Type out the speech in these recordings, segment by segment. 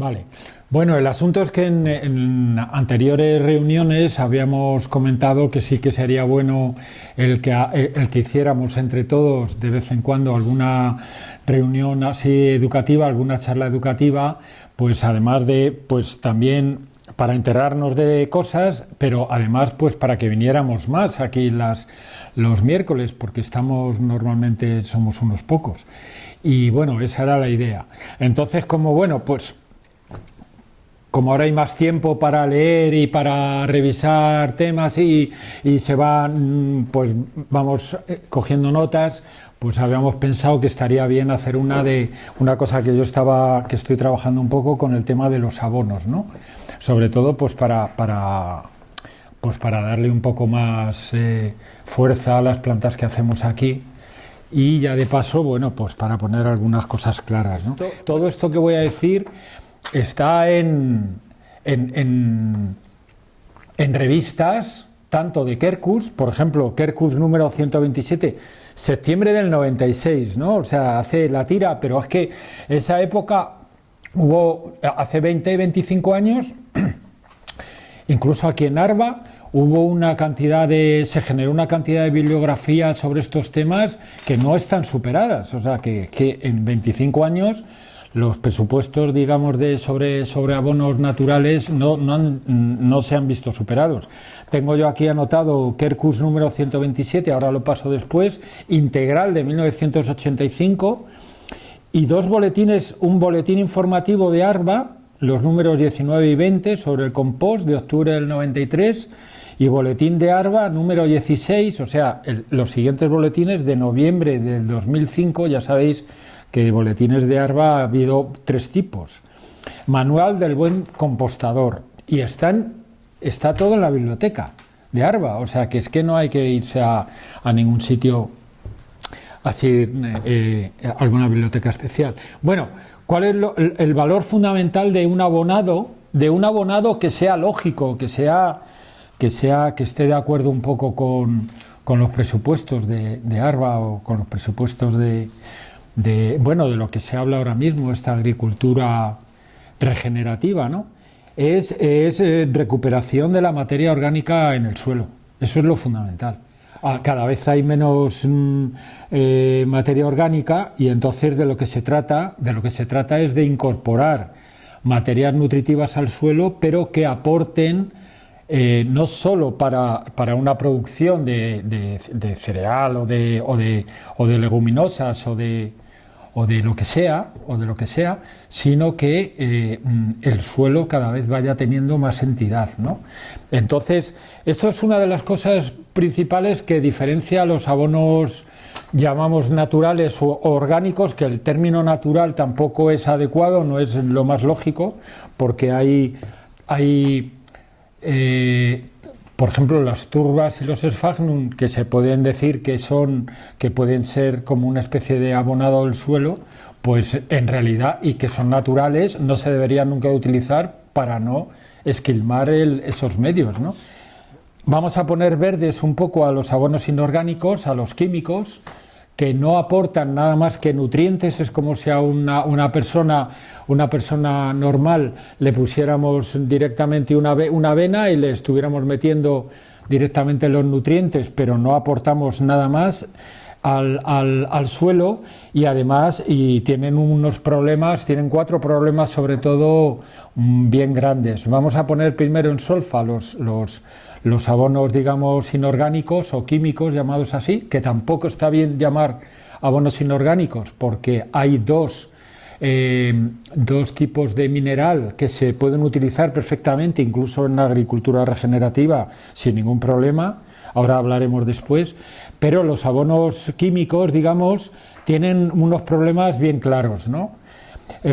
Vale. Bueno, el asunto es que en anteriores reuniones habíamos comentado que sí que sería bueno el que hiciéramos entre todos de vez en cuando alguna reunión así educativa, alguna charla educativa, pues además de, pues también para enterarnos de cosas, pero además pues para que viniéramos más aquí los miércoles, porque normalmente somos unos pocos. Y bueno, esa era la idea. Entonces, como ahora hay más tiempo para leer y para revisar temas y se van, pues vamos cogiendo notas, pues habíamos pensado que estaría bien hacer una cosa que estoy trabajando un poco con el tema de los abonos, ¿no? Sobre todo pues para darle un poco más fuerza a las plantas que hacemos aquí. Y ya de paso, bueno, pues para poner algunas cosas claras, ¿no? Todo esto que voy a decir está en revistas, tanto de Quercus, por ejemplo, Quercus número 127, septiembre del 96, ¿no? O sea, hace la tira, pero es que esa época hace 20, 25 años, incluso aquí en Arba, se generó una cantidad de bibliografía sobre estos temas que no están superadas. O sea, que en 25 años los presupuestos, digamos, sobre abonos naturales no se han visto superados. Tengo yo aquí anotado Quercus número 127, ahora lo paso después, integral de 1985, y dos boletines, un boletín informativo de Arba, los números 19 y 20 sobre el compost de octubre del 93, y boletín de Arba número 16, o sea, los siguientes boletines de noviembre del 2005, ya sabéis que de boletines de Arba ha habido 3 tipos. Manual del buen compostador, y está todo en la biblioteca de Arba, o sea que es que no hay que irse a ningún sitio así, alguna biblioteca especial. Bueno, ¿cuál es el valor fundamental de un abonado que sea lógico, que esté de acuerdo un poco con los presupuestos de Arba o con los presupuestos de lo que se habla ahora mismo, esta agricultura regenerativa, ¿no? Es recuperación de la materia orgánica en el suelo. Eso es lo fundamental. Cada vez hay menos materia orgánica, y entonces de lo que se trata es de incorporar materias nutritivas al suelo, pero que aporten no solo para una producción de cereal o de leguminosas o de lo que sea, sino que el suelo cada vez vaya teniendo más entidad, ¿no? Entonces, esto es una de las cosas principales que diferencia a los abonos, llamamos naturales o orgánicos, que el término natural tampoco es adecuado, no es lo más lógico, porque hay por ejemplo, las turbas y los sphagnum, que se pueden decir que pueden ser como una especie de abonado del suelo, pues en realidad, y que son naturales, no se deberían nunca utilizar para no esquilmar esos medios, ¿no? Vamos a poner verdes un poco a los abonos inorgánicos, a los químicos, que no aportan nada más que nutrientes. Es como si a una persona normal le pusiéramos directamente una avena y le estuviéramos metiendo directamente los nutrientes, pero no aportamos nada más al suelo, y además tienen unos problemas, tienen 4 problemas sobre todo bien grandes. Vamos a poner primero en solfa los abonos, digamos, inorgánicos o químicos, llamados así, que tampoco está bien llamar abonos inorgánicos, porque hay dos tipos de mineral que se pueden utilizar perfectamente, incluso en la agricultura regenerativa, sin ningún problema. Ahora hablaremos después, pero los abonos químicos, digamos, tienen unos problemas bien claros, ¿no?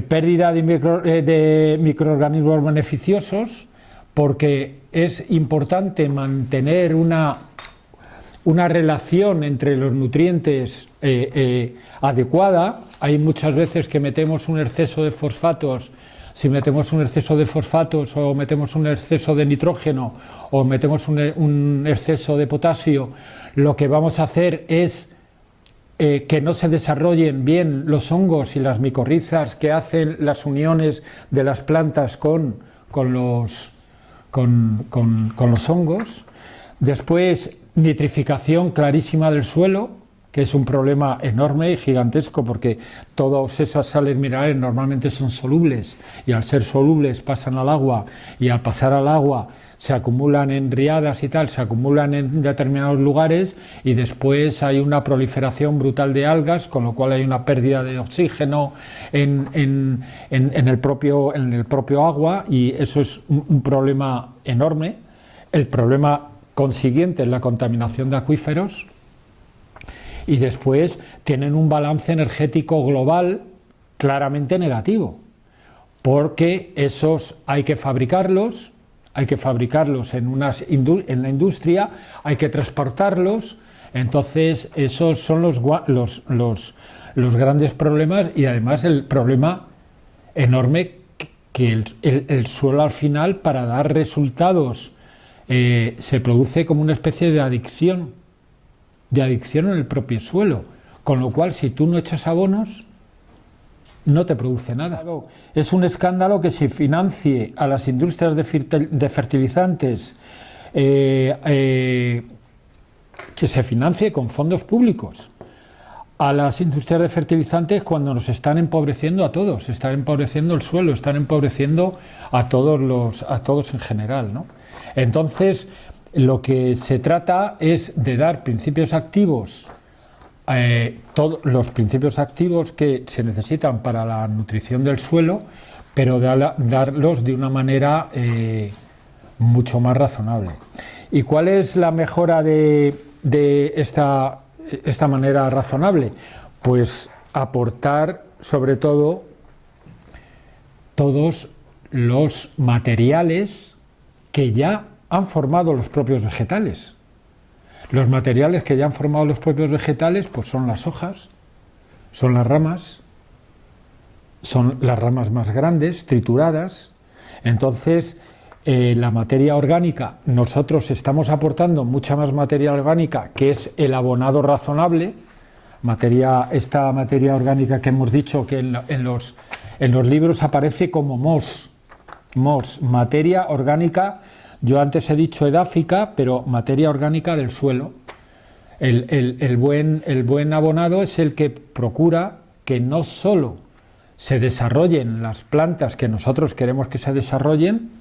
Pérdida de microorganismos beneficiosos, porque es importante mantener una relación entre los nutrientes adecuada. Hay muchas veces que metemos un exceso de fosfatos. Si metemos un exceso de fosfatos, o metemos un exceso de nitrógeno, o metemos un exceso de potasio, lo que vamos a hacer es que no se desarrollen bien los hongos y las micorrizas que hacen las uniones de las plantas con los hongos. Después, nitrificación clarísima del suelo, que es un problema enorme y gigantesco, porque todas esas sales minerales normalmente son solubles, y al ser solubles pasan al agua, y al pasar al agua se acumulan en riadas y tal, se acumulan en determinados lugares, y después hay una proliferación brutal de algas, con lo cual hay una pérdida de oxígeno en el propio agua, y eso es un problema enorme. El problema consiguiente es la contaminación de acuíferos, y después tienen un balance energético global claramente negativo, porque esos hay que fabricarlos en la industria, hay que transportarlos. Entonces esos son los grandes problemas, y además el problema enorme que el suelo al final, para dar resultados, se produce como una especie de adicción en el propio suelo, con lo cual si tú no echas abonos no te produce nada. Es un escándalo que se financie a las industrias de fertilizantes, que se financie con fondos públicos a las industrias de fertilizantes, cuando nos están empobreciendo a todos, están empobreciendo el suelo, están empobreciendo a todos en general, ¿no? Entonces, lo que se trata es de dar principios activos, todos los principios activos que se necesitan para la nutrición del suelo, pero darlos de una manera mucho más razonable. ¿Y cuál es la mejora de esta manera razonable? Pues aportar sobre todo todos los materiales que ya han formado los propios vegetales. Los materiales que ya han formado los propios vegetales, pues son las hojas, son las ramas más grandes, trituradas. Entonces, la materia orgánica, nosotros estamos aportando mucha más materia orgánica, que es el abonado razonable, esta materia orgánica que hemos dicho que en los libros aparece como MOS, materia orgánica. Yo antes he dicho edáfica, pero materia orgánica del suelo. El buen abonado es el que procura que no solo se desarrollen las plantas que nosotros queremos que se desarrollen,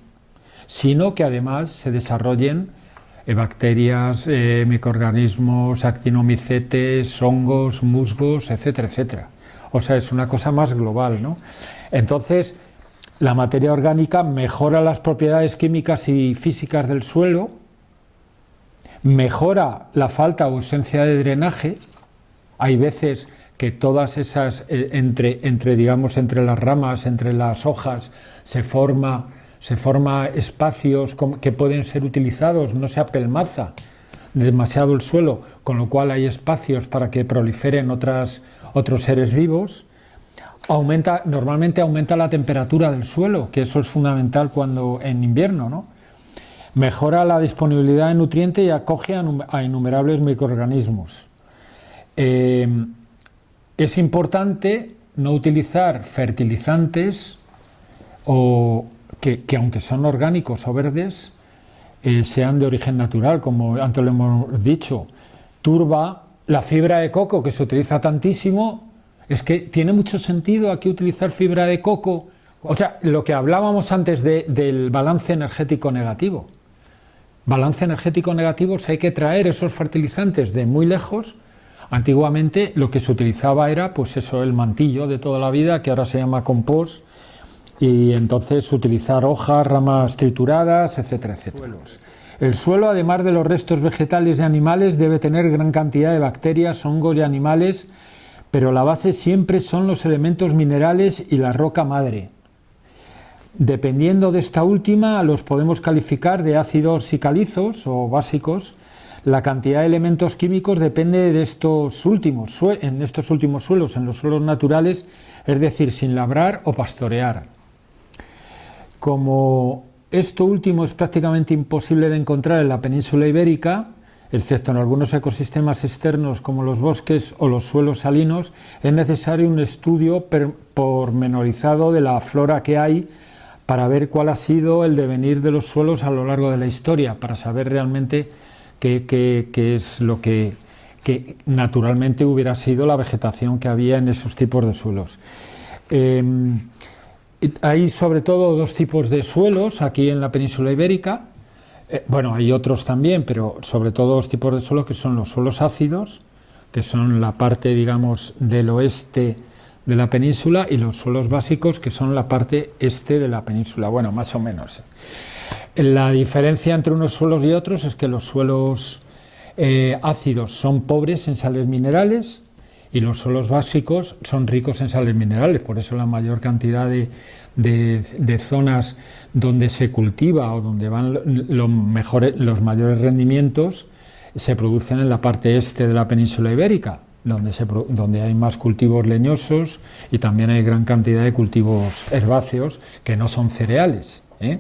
sino que además se desarrollen bacterias, microorganismos, actinomicetes, hongos, musgos, etcétera, etcétera. O sea, es una cosa más global, ¿no? Entonces, la materia orgánica mejora las propiedades químicas y físicas del suelo, mejora la falta o ausencia de drenaje. Hay veces que todas esas, entre las ramas, entre las hojas, se forma espacios que pueden ser utilizados, no se apelmaza demasiado el suelo, con lo cual hay espacios para que proliferen otros seres vivos. Normalmente aumenta la temperatura del suelo, que eso es fundamental en invierno, ¿no? Mejora la disponibilidad de nutrientes y acoge a innumerables microorganismos. Es importante no utilizar fertilizantes que aunque son orgánicos o verdes, sean de origen natural, como antes lo hemos dicho. Turba, la fibra de coco, que se utiliza tantísimo. Es que tiene mucho sentido aquí utilizar fibra de coco. O sea, lo que hablábamos antes del balance energético negativo. Balance energético negativo, si hay que traer esos fertilizantes de muy lejos. Antiguamente lo que se utilizaba era, pues eso, el mantillo de toda la vida, que ahora se llama compost, y entonces utilizar hojas, ramas trituradas, etcétera, etcétera. El suelo, además de los restos vegetales y animales, debe tener gran cantidad de bacterias, hongos y animales, pero la base siempre son los elementos minerales y la roca madre. Dependiendo de esta última, los podemos calificar de ácidos y calizos o básicos. La cantidad de elementos químicos depende de estos últimos, en estos últimos suelos, en los suelos naturales, es decir, sin labrar o pastorear. Como esto último es prácticamente imposible de encontrar en la península ibérica, excepto en algunos ecosistemas externos como los bosques o los suelos salinos, es necesario un estudio pormenorizado de la flora que hay para ver cuál ha sido el devenir de los suelos a lo largo de la historia, para saber realmente qué es lo que naturalmente hubiera sido la vegetación que había en esos tipos de suelos. Hay sobre todo dos tipos de suelos aquí en la península ibérica. Bueno, hay otros también, pero sobre todo dos tipos de suelos, que son los suelos ácidos, que son la parte, digamos, del oeste de la península, y los suelos básicos, que son la parte este de la península, bueno, más o menos. La diferencia entre unos suelos y otros es que los suelos ácidos son pobres en sales minerales y los suelos básicos son ricos en sales minerales. Por eso la mayor cantidad de zonas donde se cultiva o donde van los mayores rendimientos se producen en la parte este de la península ibérica, donde hay más cultivos leñosos y también hay gran cantidad de cultivos herbáceos que no son cereales, ¿eh?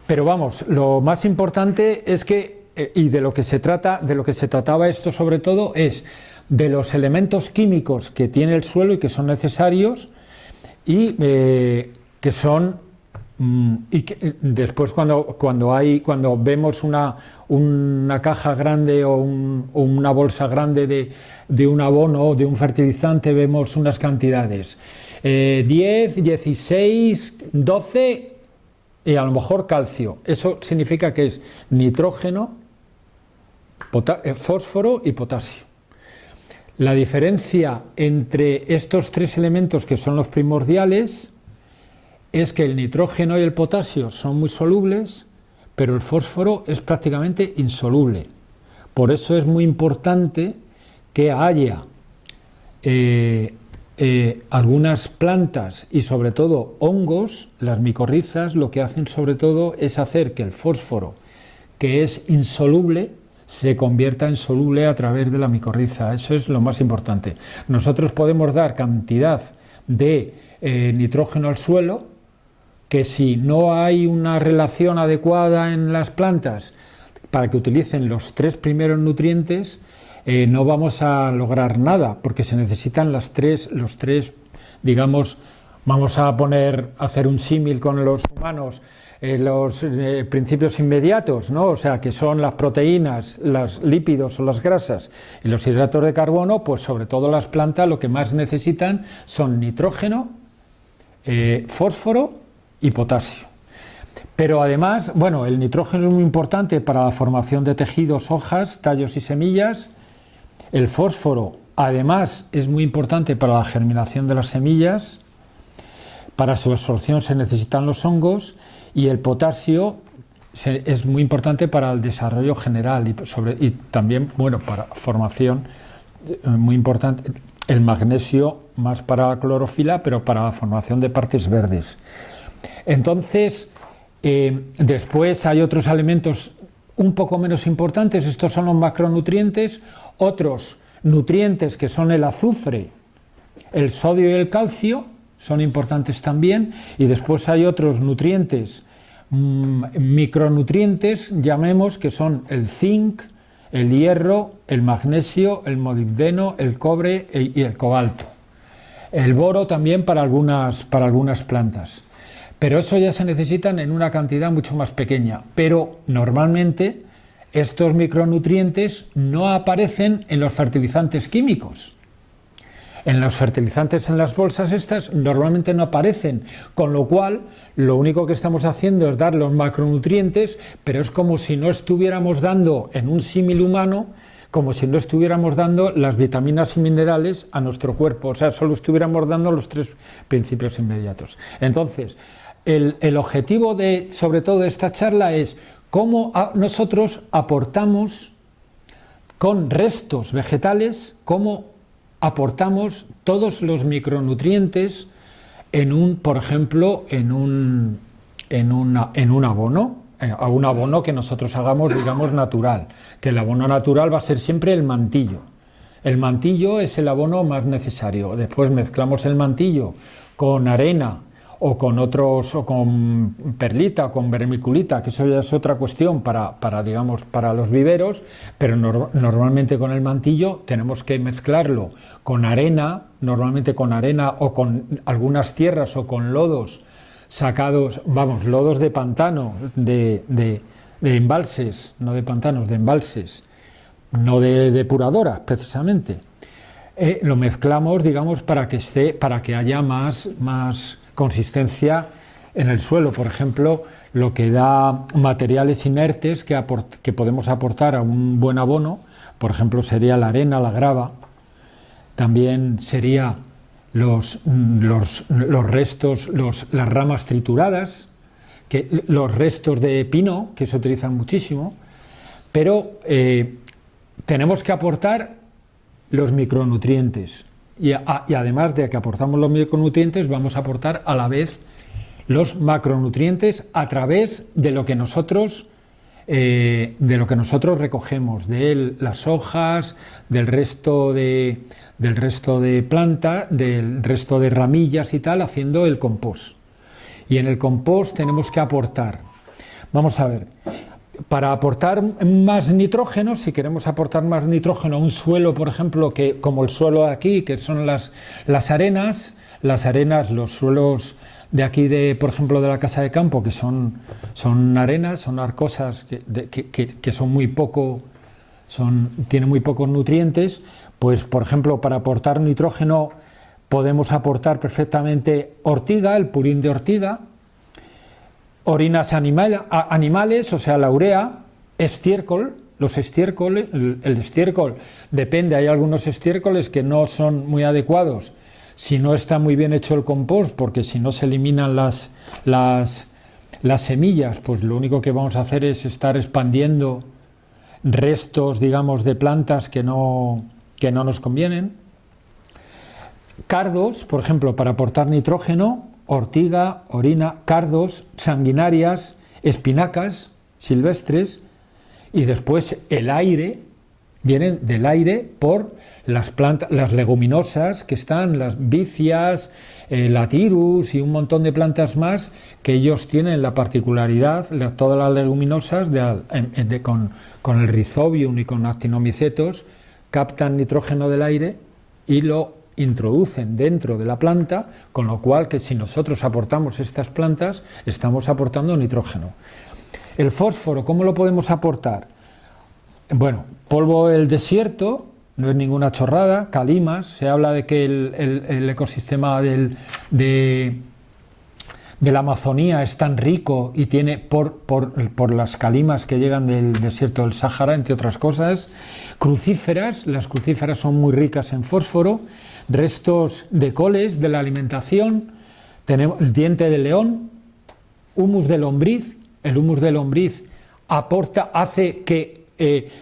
Pero vamos, lo más importante es que, y de lo que se trataba esto sobre todo, es de los elementos químicos que tiene el suelo y que son necesarios, y que son y que después cuando vemos una caja grande o una bolsa grande de un abono o de un fertilizante, vemos unas cantidades 10, 16, 12 y a lo mejor calcio. Eso significa que es nitrógeno, fósforo y potasio. La diferencia entre estos tres elementos, que son los primordiales, es que el nitrógeno y el potasio son muy solubles, pero el fósforo es prácticamente insoluble. Por eso es muy importante que haya algunas plantas y sobre todo hongos. Las micorrizas lo que hacen sobre todo es hacer que el fósforo, que es insoluble, se convierta en soluble a través de la micorriza. Eso es lo más importante. Nosotros podemos dar cantidad de nitrógeno al suelo, que si no hay una relación adecuada en las plantas para que utilicen los tres primeros nutrientes, no vamos a lograr nada, porque se necesitan los tres, digamos, vamos a hacer un símil con los humanos, los principios inmediatos, ¿no? O sea, que son las proteínas, los lípidos o las grasas y los hidratos de carbono. Pues sobre todo las plantas lo que más necesitan son nitrógeno, fósforo y potasio. Pero además, bueno, el nitrógeno es muy importante para la formación de tejidos, hojas, tallos y semillas. El fósforo, además, es muy importante para la germinación de las semillas. Para su absorción se necesitan los hongos, y el potasio es muy importante para el desarrollo general y también, bueno, para formación, muy importante. El magnesio más para la clorofila, pero para la formación de partes verdes. Entonces, después hay otros elementos un poco menos importantes. Estos son los macronutrientes. Otros nutrientes, que son el azufre, el sodio y el calcio, son importantes también. Y después hay otros nutrientes, micronutrientes, llamemos, que son el zinc, el hierro, el magnesio, el molibdeno, el cobre y el cobalto. El boro también para algunas plantas. Pero eso ya se necesitan en una cantidad mucho más pequeña. Pero normalmente estos micronutrientes no aparecen en los fertilizantes químicos. En los fertilizantes, en las bolsas estas, normalmente no aparecen, con lo cual lo único que estamos haciendo es dar los macronutrientes, pero es como si no estuviéramos dando, en un símil humano, como si no estuviéramos dando las vitaminas y minerales a nuestro cuerpo. O sea, solo estuviéramos dando los tres principios inmediatos. Entonces, el objetivo sobre todo de esta charla es cómo nosotros aportamos con restos vegetales, cómo aportamos todos los micronutrientes por ejemplo, en un abono, a un abono que nosotros hagamos, digamos, natural, que el abono natural va a ser siempre el mantillo. El mantillo es el abono más necesario. Después mezclamos el mantillo con arena o con otros, o con perlita o con vermiculita, que eso ya es otra cuestión digamos, para los viveros, pero normalmente con el mantillo tenemos que mezclarlo con arena, normalmente con arena o con algunas tierras o con lodos sacados, vamos, lodos de pantano, de embalses, no de pantanos, de embalses, no de depuradoras precisamente. Lo mezclamos, digamos, para que haya más consistencia en el suelo. Por ejemplo, lo que da materiales inertes que podemos aportar a un buen abono, por ejemplo, sería la arena, la grava, también sería los restos, las ramas trituradas, los restos de pino, que se utilizan muchísimo, pero tenemos que aportar los micronutrientes y además de que aportamos los micronutrientes, vamos a aportar a la vez los macronutrientes a través de lo que nosotros recogemos, de las hojas, del resto de planta, del resto de ramillas y tal, haciendo el compost. Y en el compost tenemos que aportar, vamos a ver, para aportar más nitrógeno, si queremos aportar más nitrógeno a un suelo, por ejemplo, como el suelo de aquí, que son las arenas, los suelos de aquí, por ejemplo, de la casa de campo, que son arenas, son arcosas que son muy poco, tienen muy pocos nutrientes, pues, por ejemplo, para aportar nitrógeno podemos aportar perfectamente ortiga, el purín de ortiga, orinas animales, o sea, la urea, estiércol, el estiércol depende, hay algunos estiércoles que no son muy adecuados si no está muy bien hecho el compost, porque si no se eliminan las semillas, pues lo único que vamos a hacer es estar expandiendo restos, digamos, de plantas que no nos convienen. Cardos, por ejemplo, para aportar nitrógeno, ortiga, orina, cardos, sanguinarias, espinacas silvestres, y después el aire, viene del aire por las plantas, las leguminosas que están, las vicias, la tirus y un montón de plantas más, que ellos tienen la particularidad, todas las leguminosas, con el rhizobium y con actinomicetos, captan nitrógeno del aire y lo introducen dentro de la planta, con lo cual que si nosotros aportamos estas plantas, estamos aportando nitrógeno. El fósforo, ¿cómo lo podemos aportar? Bueno, polvo del desierto, no es ninguna chorrada, calimas, se habla de que el ecosistema de la Amazonía es tan rico y tiene por las calimas que llegan del desierto del Sáhara, entre otras cosas, crucíferas, las crucíferas son muy ricas en fósforo, restos de coles de la alimentación, tenemos el diente de león, humus de lombriz, el humus de lombriz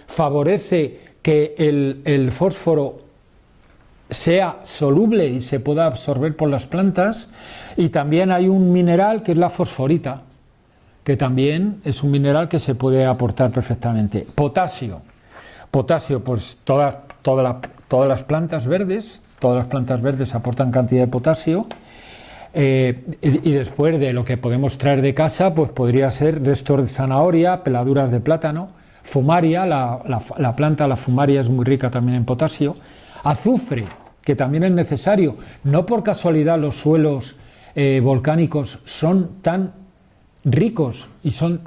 favorece que el fósforo sea soluble y se pueda absorber por las plantas, y también hay un mineral que es la fosforita, que también es un mineral que se puede aportar perfectamente. Potasio, pues todas las plantas verdes aportan cantidad de potasio, y después de lo que podemos traer de casa, pues podría ser restos de zanahoria, peladuras de plátano, fumaria, la planta, la fumaria es muy rica también en potasio, azufre, que también es necesario. No por casualidad los suelos volcánicos son tan ricos y son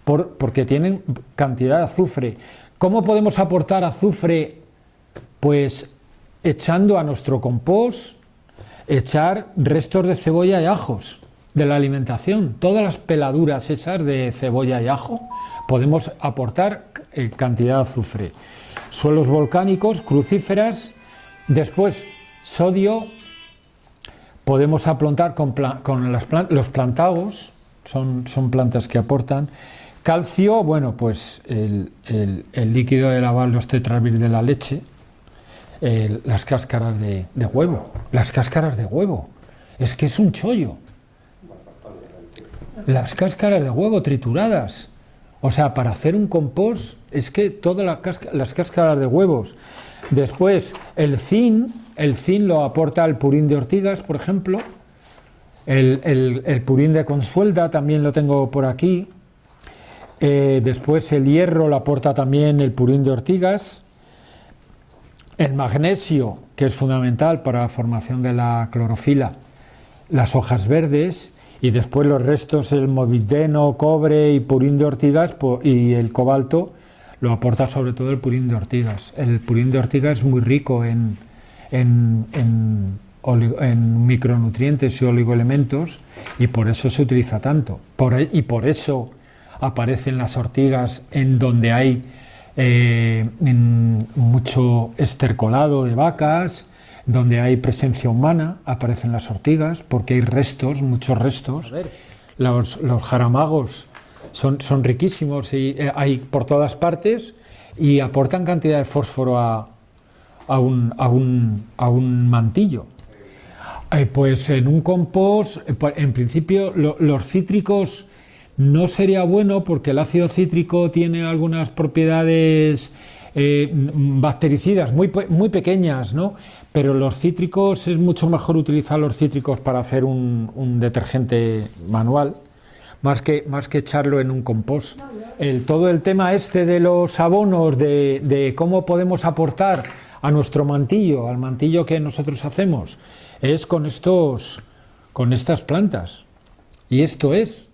porque tienen cantidad de azufre. ¿Cómo podemos aportar azufre? Pues echando a nuestro compost, echar restos de cebolla y ajos de la alimentación. Todas las peladuras esas de cebolla y ajo podemos aportar cantidad de azufre. Suelos volcánicos, crucíferas, después sodio, podemos aportar con los plantagos, son plantas que aportan. Calcio, bueno, pues el líquido de lavar los tetrabil de la leche, las cáscaras de huevo, es que es un chollo. Las cáscaras de huevo trituradas, o sea, para hacer un compost, es que todas las cáscaras de huevos. Después, el zinc lo aporta el purín de ortigas, por ejemplo, El purín de Consuelda también lo tengo por aquí. Después el hierro lo aporta también el purín de Ortigas. El magnesio, que es fundamental para la formación de la clorofila, las hojas verdes, y después los restos, el molibdeno, cobre y purín de Ortigas, y el cobalto lo aporta sobre todo el purín de Ortigas. El purín de Ortigas es muy rico en micronutrientes y oligoelementos, y por eso se utiliza tanto. Y por eso aparecen las ortigas en donde hay mucho estercolado de vacas, donde hay presencia humana, aparecen las ortigas, porque hay restos, muchos restos. Los jaramagos son riquísimos y hay por todas partes, y aportan cantidad de fósforo a un mantillo. Pues en un compost, en principio, los cítricos no sería bueno, porque el ácido cítrico tiene algunas propiedades bactericidas muy pequeñas, ¿no? Pero los cítricos, es mucho mejor utilizar los cítricos para hacer un detergente manual, más que echarlo en un compost. Todo el tema este de los abonos, de cómo podemos aportar a nuestro mantillo, al mantillo que nosotros hacemos, es con estas plantas. Y esto es